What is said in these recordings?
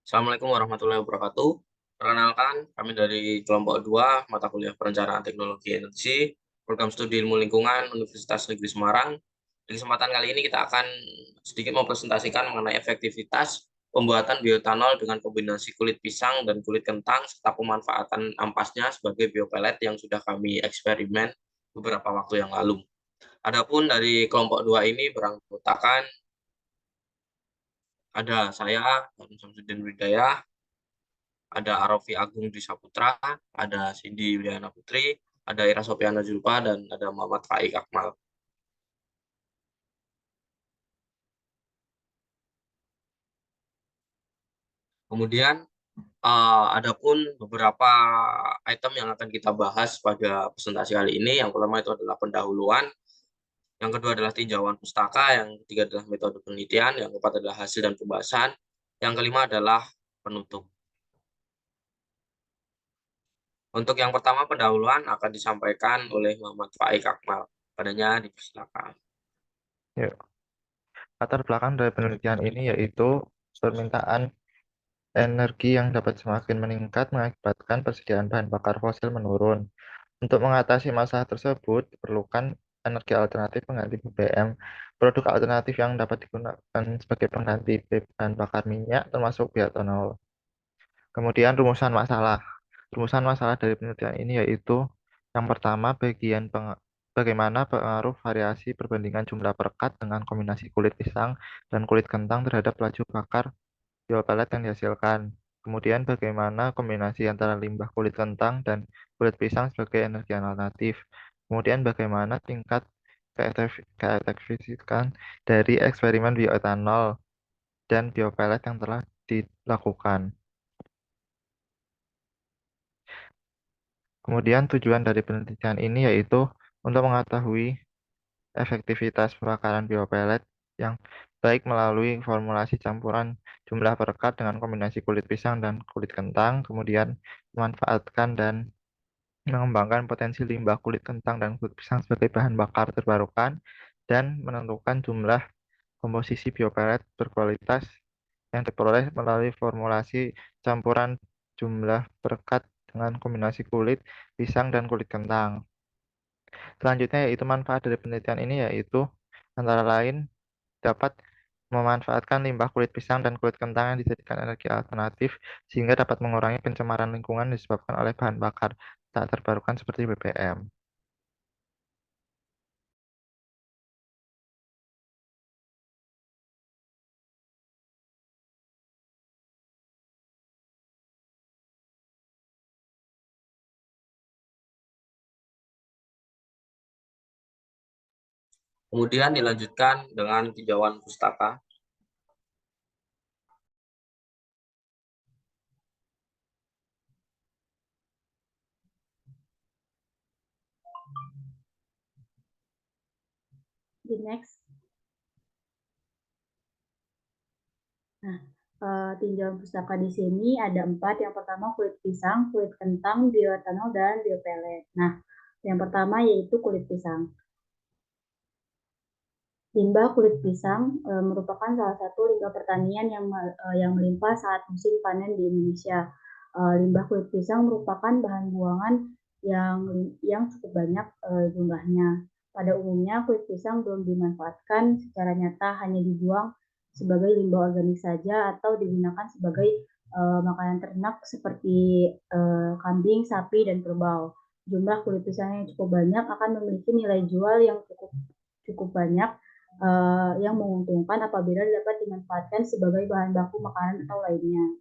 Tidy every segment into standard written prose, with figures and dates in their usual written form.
Assalamualaikum warahmatullahi wabarakatuh. Perkenalkan, kami dari kelompok 2 mata kuliah Perencanaan Teknologi Energi, Program Studi Ilmu Lingkungan Universitas Negeri Semarang. Di kesempatan kali ini kita akan sedikit mempresentasikan mengenai efektivitas pembuatan bioetanol dengan kombinasi kulit pisang dan kulit kentang serta pemanfaatan ampasnya sebagai biopelet yang sudah kami eksperimen beberapa waktu yang lalu. Adapun dari kelompok 2 ini beranggotakan ada saya, Samsudin Widayah, ada Arofi Agung Dwi Saputra, ada Cindy Yuliana Putri, ada Ira Sopiana Julpa, dan ada Muhammad Faik Akmal. Kemudian, adapun beberapa item yang akan kita bahas pada presentasi kali ini. Yang pertama itu adalah pendahuluan, yang kedua adalah tinjauan pustaka, yang ketiga adalah metode penelitian, yang keempat adalah hasil dan pembahasan, yang kelima adalah penutup. Untuk yang pertama, pendahuluan akan disampaikan oleh Muhammad Faik Akmal. Padanya dipersilakan. Ya, latar belakang dari penelitian ini yaitu permintaan energi yang dapat semakin meningkat mengakibatkan persediaan bahan bakar fosil menurun. Untuk mengatasi masalah tersebut, diperlukan energi alternatif pengganti BBM. Produk alternatif yang dapat digunakan sebagai pengganti bahan bakar minyak termasuk bioetanol. Kemudian rumusan masalah. Rumusan masalah dari penelitian ini yaitu yang pertama bagaimana pengaruh variasi perbandingan jumlah perekat dengan kombinasi kulit pisang dan kulit kentang terhadap laju bakar biopelet yang dihasilkan. Kemudian bagaimana kombinasi antara limbah kulit kentang dan kulit pisang sebagai energi alternatif. Kemudian bagaimana tingkat keefektifan dari eksperimen bioetanol dan biopelet yang telah dilakukan. Kemudian tujuan dari penelitian ini yaitu untuk mengetahui efektivitas pembakaran biopelet yang baik melalui formulasi campuran jumlah perekat dengan kombinasi kulit pisang dan kulit kentang, kemudian memanfaatkan dan mengembangkan potensi limbah kulit kentang dan kulit pisang sebagai bahan bakar terbarukan, dan menentukan jumlah komposisi biopelet berkualitas yang diperoleh melalui formulasi campuran jumlah perekat dengan kombinasi kulit pisang dan kulit kentang. Selanjutnya yaitu manfaat dari penelitian ini yaitu antara lain dapat memanfaatkan limbah kulit pisang dan kulit kentang yang dijadikan energi alternatif sehingga dapat mengurangi pencemaran lingkungan disebabkan oleh bahan bakar tak terbarukan seperti BBM. Kemudian dilanjutkan dengan tinjauan pustaka. Di next. Nah, tinjauan pustaka di sini ada 4. Yang pertama kulit pisang, kulit kentang, bioetanol, dan biopelet. Nah, yang pertama yaitu kulit pisang. Limbah kulit pisang merupakan salah satu limbah pertanian yang melimpah saat musim panen di Indonesia. Limbah kulit pisang merupakan bahan buangan yang cukup banyak jumlahnya. Pada umumnya kulit pisang belum dimanfaatkan secara nyata, hanya dibuang sebagai limbah organik saja atau digunakan sebagai makanan ternak seperti kambing, sapi, dan kerbau. Jumlah kulit pisang yang cukup banyak akan memiliki nilai jual yang cukup banyak yang menguntungkan apabila dapat dimanfaatkan sebagai bahan baku makanan atau lainnya.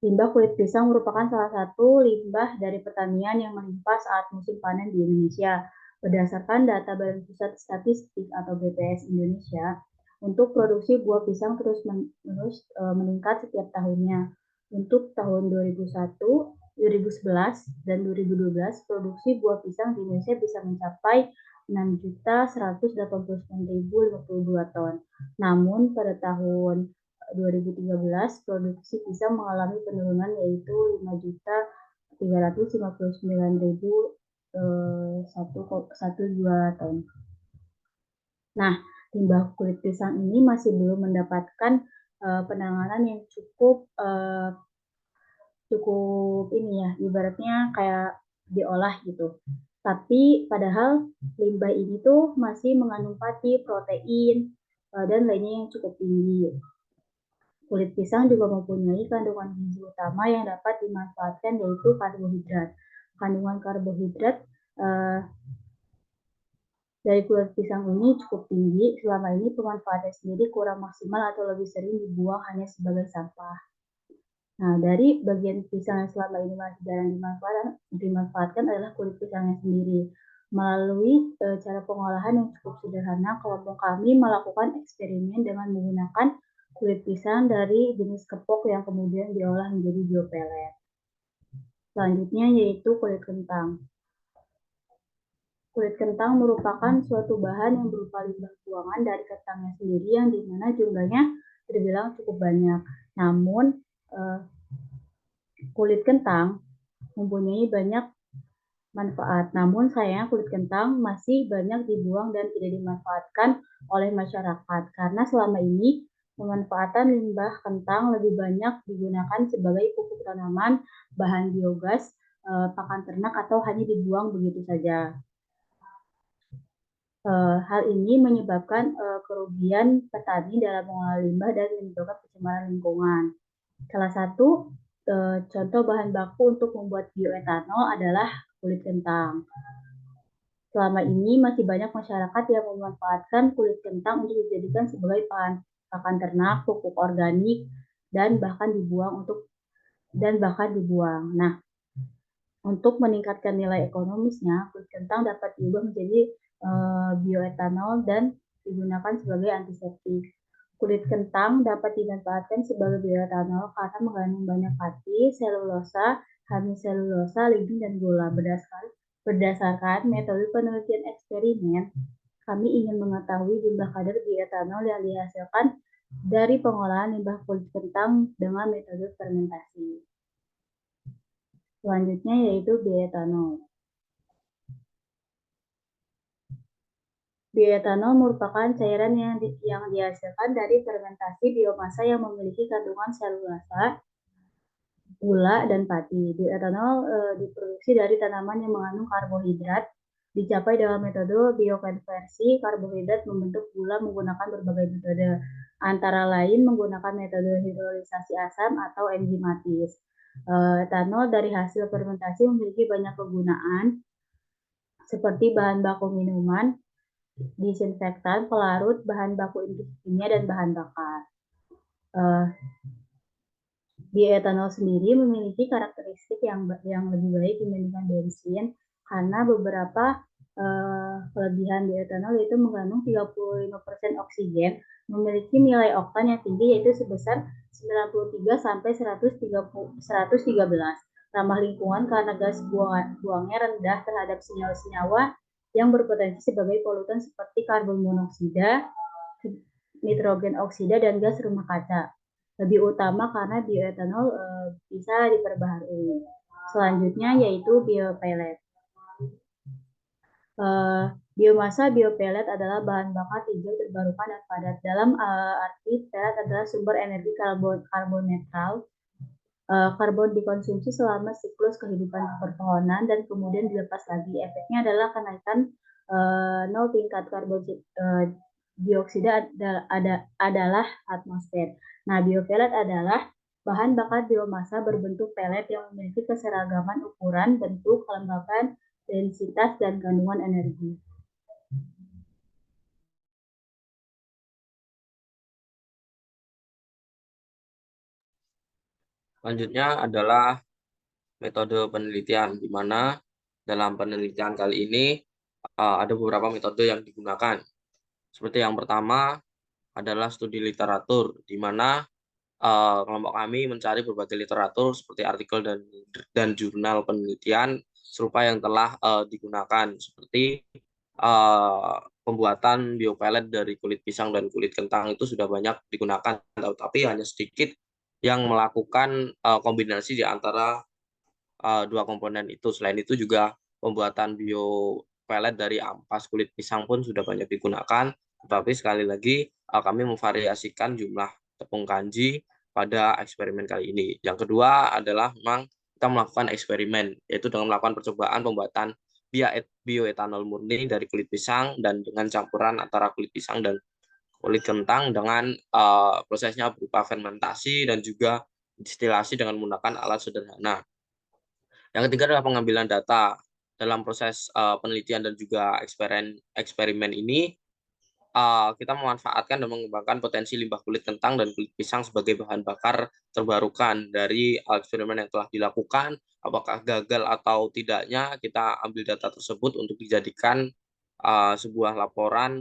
Limbah kulit pisang merupakan salah satu limbah dari pertanian yang melimpah saat musim panen di Indonesia. Berdasarkan data Badan Pusat Statistik atau BPS Indonesia, untuk produksi buah pisang terus-menerus meningkat setiap tahunnya. Untuk tahun 2001, 2011, dan 2012, produksi buah pisang di Indonesia bisa mencapai 6.189.052 ton. Namun pada tahun 2013 produksi pisang mengalami penurunan yaitu 5.359.112 ton. Nah, limbah kulit pisang ini masih belum mendapatkan penanganan yang cukup ini ya, ibaratnya kayak diolah gitu. Tapi padahal limbah ini tuh masih mengandung pati, protein, dan lainnya yang cukup tinggi. Kulit pisang juga mempunyai kandungan gizi utama yang dapat dimanfaatkan, yaitu karbohidrat. Kandungan karbohidrat dari kulit pisang ini cukup tinggi. Selama ini pemanfaatannya sendiri kurang maksimal atau lebih sering dibuang hanya sebagai sampah. Nah, dari bagian pisang yang selama ini masih jarang dimanfaatkan adalah kulit pisangnya sendiri. Melalui cara pengolahan yang cukup sederhana, kelompok kami melakukan eksperimen dengan menggunakan kulit pisang dari jenis kepok yang kemudian diolah menjadi biopelet. Selanjutnya yaitu kulit kentang. Kulit kentang merupakan suatu bahan yang berupa limbah buangan dari kentangnya sendiri yang dimana jumlahnya terbilang cukup banyak. Namun, kulit kentang mempunyai banyak manfaat. Namun sayangnya kulit kentang masih banyak dibuang dan tidak dimanfaatkan oleh masyarakat karena selama ini pemanfaatan limbah kentang lebih banyak digunakan sebagai pupuk tanaman, bahan biogas, pakan ternak atau hanya dibuang begitu saja. Hal ini menyebabkan kerugian petani dalam mengolah limbah dan menimbulkan pencemaran lingkungan. Salah satu contoh bahan baku untuk membuat bioetanol adalah kulit kentang. Selama ini masih banyak masyarakat yang memanfaatkan kulit kentang untuk dijadikan sebagai pakan ternak, pupuk organik, dan bahkan dibuang. Nah, untuk meningkatkan nilai ekonomisnya, kulit kentang dapat diubah menjadi bioetanol dan digunakan sebagai antiseptik. Kulit kentang dapat dimanfaatkan sebagai bioetanol karena mengandung banyak pati, selulosa, hemiselulosa, lignin, dan gula. Berdasarkan metode penelitian eksperimen, kami ingin mengetahui jumlah kadar bioetanol yang dihasilkan dari pengolahan limbah kulit kentang dengan metode fermentasi. Selanjutnya yaitu bioetanol. Bioetanol merupakan cairan yang dihasilkan dari fermentasi biomasa yang memiliki kandungan selulosa, gula, dan pati. Bioetanol diproduksi dari tanaman yang mengandung karbohidrat, dicapai dengan metode biokonversi karbohidrat membentuk gula menggunakan berbagai metode, antara lain menggunakan metode hidrolisasi asam atau enzimatis. Etanol dari hasil fermentasi memiliki banyak kegunaan, seperti bahan baku minuman, disinfektan, pelarut, bahan baku industri kimia, dan bahan bakar. Bioetanol sendiri memiliki karakteristik yang lebih baik dibandingkan bensin karena beberapa kelebihan bioetanol yaitu mengandung 35% oksigen, memiliki nilai oktan yang tinggi yaitu sebesar 93 sampai 113, ramah lingkungan karena gas buangnya rendah terhadap senyawa-senyawa yang berpotensi sebagai polutan seperti karbon monoksida, nitrogen oksida, dan gas rumah kaca. Lebih utama karena bioetanol bisa diperbaharui. Selanjutnya yaitu biopelet. Biomasa biopelet adalah bahan bakar hijau terbarukan dan padat. Dalam arti pelet adalah sumber energi karbon netral. Karbon dikonsumsi selama siklus kehidupan perpohonan dan kemudian dilepas lagi. Efeknya adalah kenaikan nol tingkat karbon dioksida adalah atmosfer. Nah, biopelet adalah bahan bakar biomasa berbentuk pelet yang memiliki keseragaman ukuran, bentuk, kelembapan, densitas, dan kandungan energi. Selanjutnya adalah metode penelitian, di mana dalam penelitian kali ini ada beberapa metode yang digunakan. Seperti yang pertama adalah studi literatur, di mana kelompok kami mencari berbagai literatur seperti artikel dan jurnal penelitian serupa yang telah digunakan, seperti pembuatan biopelet dari kulit pisang dan kulit kentang itu sudah banyak digunakan, tapi hanya sedikit yang melakukan kombinasi di antara dua komponen itu. Selain itu juga pembuatan biopelet dari ampas kulit pisang pun sudah banyak digunakan, tetapi sekali lagi kami memvariasikan jumlah tepung kanji pada eksperimen kali ini. Yang kedua adalah memang kita melakukan eksperimen, yaitu dengan melakukan percobaan pembuatan bioetanol murni dari kulit pisang dan dengan campuran antara kulit pisang dan kulit kentang dengan prosesnya berupa fermentasi dan juga distilasi dengan menggunakan alat sederhana. Yang ketiga adalah pengambilan data. Dalam proses penelitian dan juga eksperimen ini, kita memanfaatkan dan mengembangkan potensi limbah kulit kentang dan kulit pisang sebagai bahan bakar terbarukan dari eksperimen yang telah dilakukan. Apakah gagal atau tidaknya, kita ambil data tersebut untuk dijadikan sebuah laporan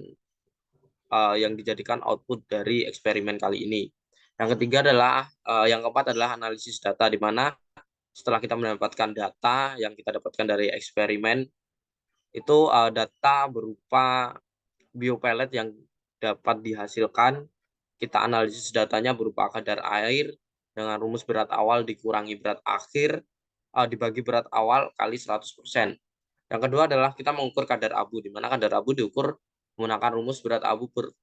yang dijadikan output dari eksperimen kali ini. Yang ketiga adalah, yang keempat adalah analisis data, di mana setelah kita mendapatkan data yang kita dapatkan dari eksperimen, itu data berupa biopelet yang dapat dihasilkan, kita analisis datanya berupa kadar air dengan rumus berat awal dikurangi berat akhir dibagi berat awal kali 100%. Yang kedua adalah kita mengukur kadar abu, di mana kadar abu diukur menggunakan rumus berat abu per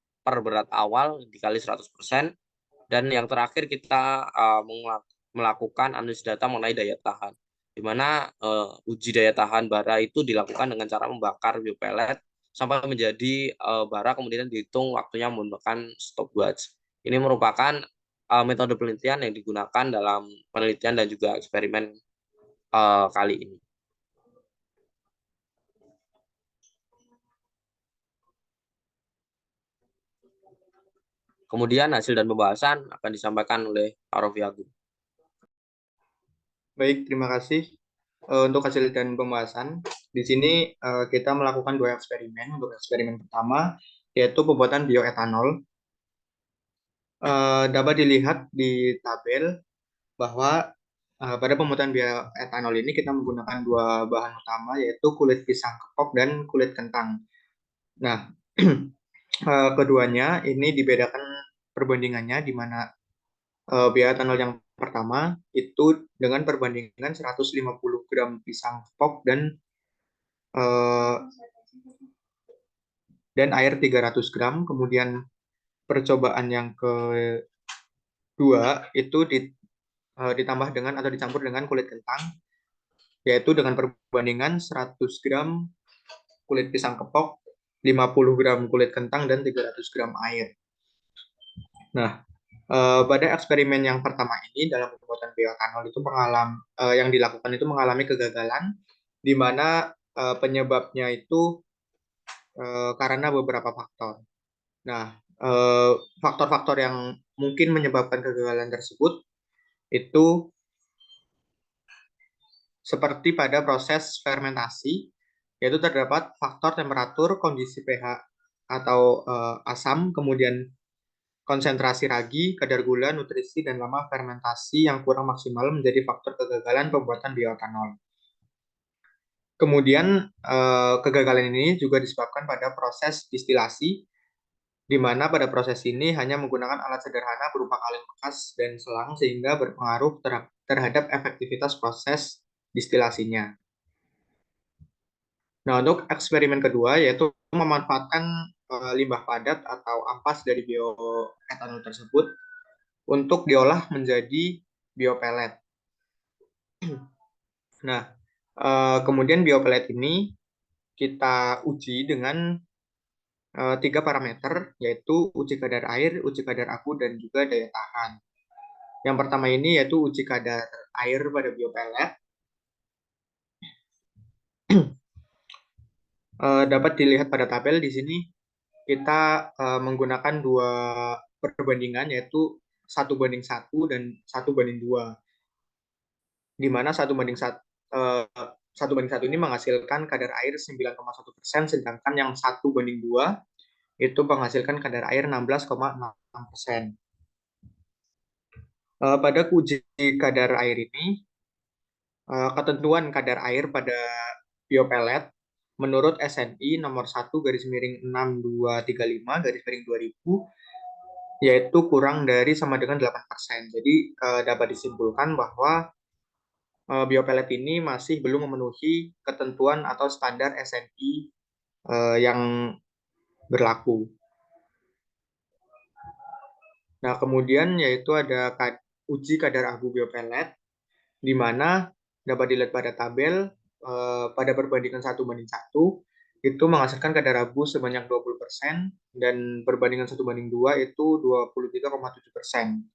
berat awal dikali 100%. Dan yang terakhir kita melakukan analisis data mengenai daya tahan, di mana uji daya tahan bara itu dilakukan dengan cara membakar biopelet sampai menjadi bara, kemudian dihitung waktunya menggunakan stopwatch. Ini merupakan metode penelitian yang digunakan dalam penelitian dan juga eksperimen kali ini. Kemudian hasil dan pembahasan akan disampaikan oleh Pak Rofi Agung. Baik, terima kasih untuk hasil dan pembahasan. Di sini kita melakukan 2 eksperimen. Untuk eksperimen pertama, yaitu pembuatan bioetanol. Dapat dilihat di tabel bahwa pada pembuatan bioetanol ini kita menggunakan 2 bahan utama, yaitu kulit pisang kepok dan kulit kentang. Nah, keduanya ini dibedakan perbandingannya, di mana bioetanol yang pertama itu dengan perbandingan 150 gram pisang kepok dan air 300 gram. Kemudian percobaan yang kedua itu ditambah dengan atau dicampur dengan kulit kentang, yaitu dengan perbandingan 100 gram kulit pisang kepok, 50 gram kulit kentang, dan 300 gram air. Nah, pada eksperimen yang pertama ini dalam pembuatan bioetanol itu yang dilakukan itu mengalami kegagalan, di mana penyebabnya itu karena beberapa faktor. Nah, faktor-faktor yang mungkin menyebabkan kegagalan tersebut itu seperti pada proses fermentasi, yaitu terdapat faktor temperatur, kondisi pH atau asam, kemudian konsentrasi ragi, kadar gula, nutrisi, dan lama fermentasi yang kurang maksimal menjadi faktor kegagalan pembuatan bioetanol. Kemudian kegagalan ini juga disebabkan pada proses distilasi, di mana pada proses ini hanya menggunakan alat sederhana berupa kaleng bekas dan selang, sehingga berpengaruh terhadap efektivitas proses distilasinya. Nah, untuk eksperimen kedua, yaitu memanfaatkan limbah padat atau ampas dari bioetanol tersebut untuk diolah menjadi biopelet. Nah, kemudian biopelet ini kita uji dengan 3 parameter, yaitu uji kadar air, uji kadar abu, dan juga daya tahan. Yang pertama ini yaitu uji kadar air pada biopelet. Dapat dilihat pada tabel di sini kita menggunakan 2 perbandingan, yaitu 1:1 dan 1:2, di mana 1:1 ini menghasilkan kadar air 9,1%, sedangkan yang 1:2 itu menghasilkan kadar air 16,6%. Pada uji kadar air ini, ketentuan kadar air pada biopelet menurut SNI nomor 1/6235/2000 yaitu kurang dari sama dengan 8%. Jadi dapat disimpulkan bahwa biopelet ini masih belum memenuhi ketentuan atau standar SNI yang berlaku. Nah, kemudian yaitu ada uji kadar abu biopelet, di mana dapat dilihat pada tabel pada perbandingan 1:1 itu menghasilkan kadar abu sebanyak 20% dan perbandingan 1:2 itu 23,7%.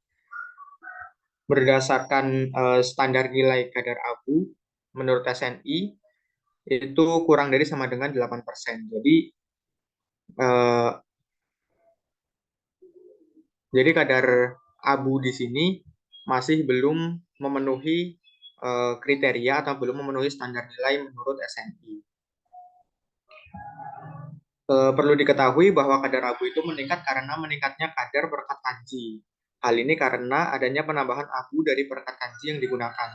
Berdasarkan standar nilai kadar abu menurut SNI itu kurang dari sama dengan 8%. Jadi kadar abu di sini masih belum memenuhi kriteria atau belum memenuhi standar nilai menurut SNI. Perlu diketahui bahwa kadar abu itu meningkat karena meningkatnya kadar perekat kanji. Hal ini karena adanya penambahan abu dari perekat kanji yang digunakan,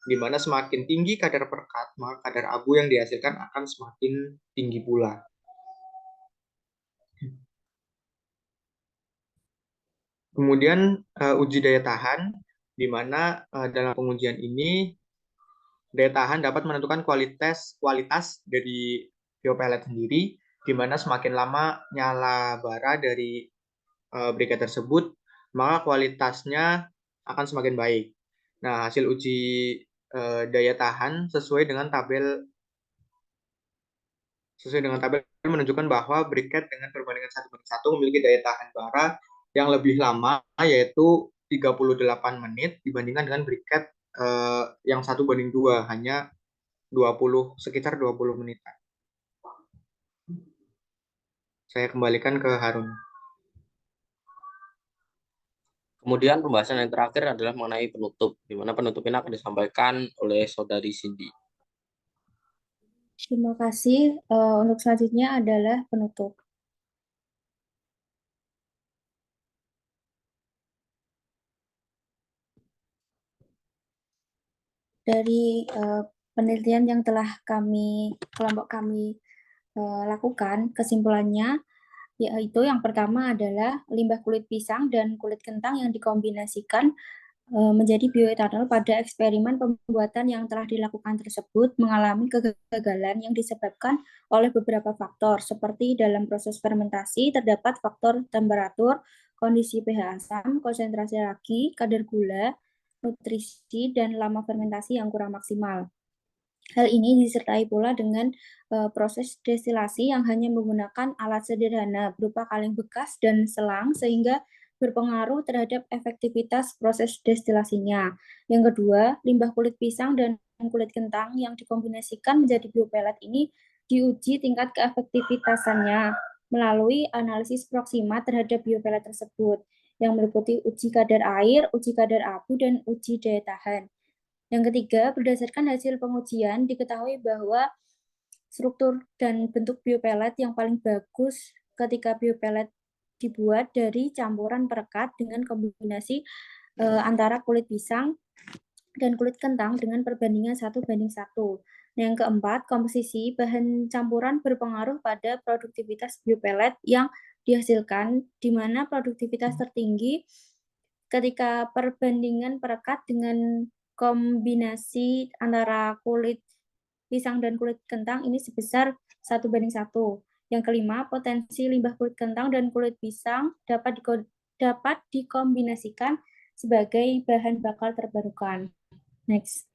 di mana semakin tinggi kadar perekat, maka kadar abu yang dihasilkan akan semakin tinggi pula. Kemudian uji daya tahan, di mana dalam pengujian ini daya tahan dapat menentukan kualitas dari biopelet sendiri, di mana semakin lama nyala bara dari briket tersebut, maka kualitasnya akan semakin baik. Nah, hasil uji daya tahan sesuai dengan tabel menunjukkan bahwa briket dengan perbandingan 1:1 memiliki daya tahan bara yang lebih lama, yaitu 38 menit dibandingkan dengan briket yang 1:2, hanya sekitar 20 menit. Saya kembalikan ke Harun. Kemudian pembahasan yang terakhir adalah mengenai penutup, di mana penutup ini akan disampaikan oleh Saudari Cindy. Terima kasih. Untuk selanjutnya adalah penutup. Dari penelitian yang telah kelompok kami lakukan, kesimpulannya yaitu yang pertama adalah limbah kulit pisang dan kulit kentang yang dikombinasikan menjadi bioetanol pada eksperimen pembuatan yang telah dilakukan tersebut mengalami kegagalan yang disebabkan oleh beberapa faktor, seperti dalam proses fermentasi terdapat faktor temperatur, kondisi pH asam, konsentrasi ragi, kadar gula, nutrisi, dan lama fermentasi yang kurang maksimal. Hal ini disertai pula dengan proses destilasi yang hanya menggunakan alat sederhana berupa kaleng bekas dan selang, sehingga berpengaruh terhadap efektivitas proses destilasinya. Yang kedua, limbah kulit pisang dan kulit kentang yang dikombinasikan menjadi biopelet ini diuji tingkat keefektivitasannya melalui analisis proksima terhadap biopelet tersebut, yang meliputi uji kadar air, uji kadar abu, dan uji daya tahan. Yang ketiga, berdasarkan hasil pengujian, diketahui bahwa struktur dan bentuk biopelet yang paling bagus ketika biopelet dibuat dari campuran perekat dengan kombinasi antara kulit pisang dan kulit kentang dengan perbandingan 1:1. Nah, yang keempat, komposisi bahan campuran berpengaruh pada produktivitas biopelet yang dihasilkan, di mana produktivitas tertinggi ketika perbandingan perekat dengan kombinasi antara kulit pisang dan kulit kentang ini sebesar 1:1. Yang kelima, potensi limbah kulit kentang dan kulit pisang dapat dikombinasikan sebagai bahan bakar terbarukan. Next.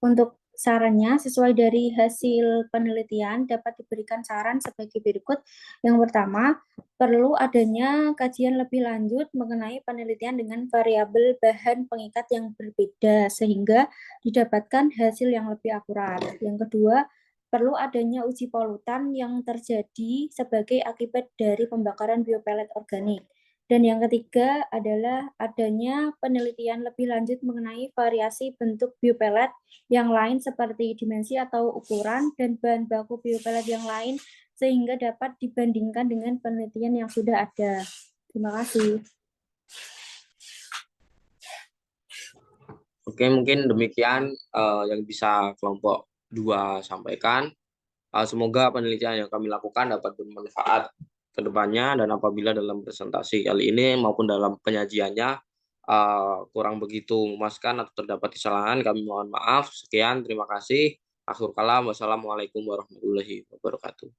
Untuk sarannya, sesuai dari hasil penelitian, dapat diberikan saran sebagai berikut. Yang pertama, perlu adanya kajian lebih lanjut mengenai penelitian dengan variabel bahan pengikat yang berbeda, sehingga didapatkan hasil yang lebih akurat. Yang kedua, perlu adanya uji polutan yang terjadi sebagai akibat dari pembakaran biopelet organik. Dan yang ketiga adalah adanya penelitian lebih lanjut mengenai variasi bentuk biopelet yang lain seperti dimensi atau ukuran dan bahan baku biopelet yang lain sehingga dapat dibandingkan dengan penelitian yang sudah ada. Terima kasih. Oke, mungkin demikian yang bisa kelompok 2 sampaikan. Semoga penelitian yang kami lakukan dapat bermanfaat ke depannya, dan apabila dalam presentasi kali ini maupun dalam penyajiannya kurang begitu memuaskan atau terdapat kesalahan, kami mohon maaf. Sekian, terima kasih. Akhir kalam, wassalamualaikum warahmatullahi wabarakatuh.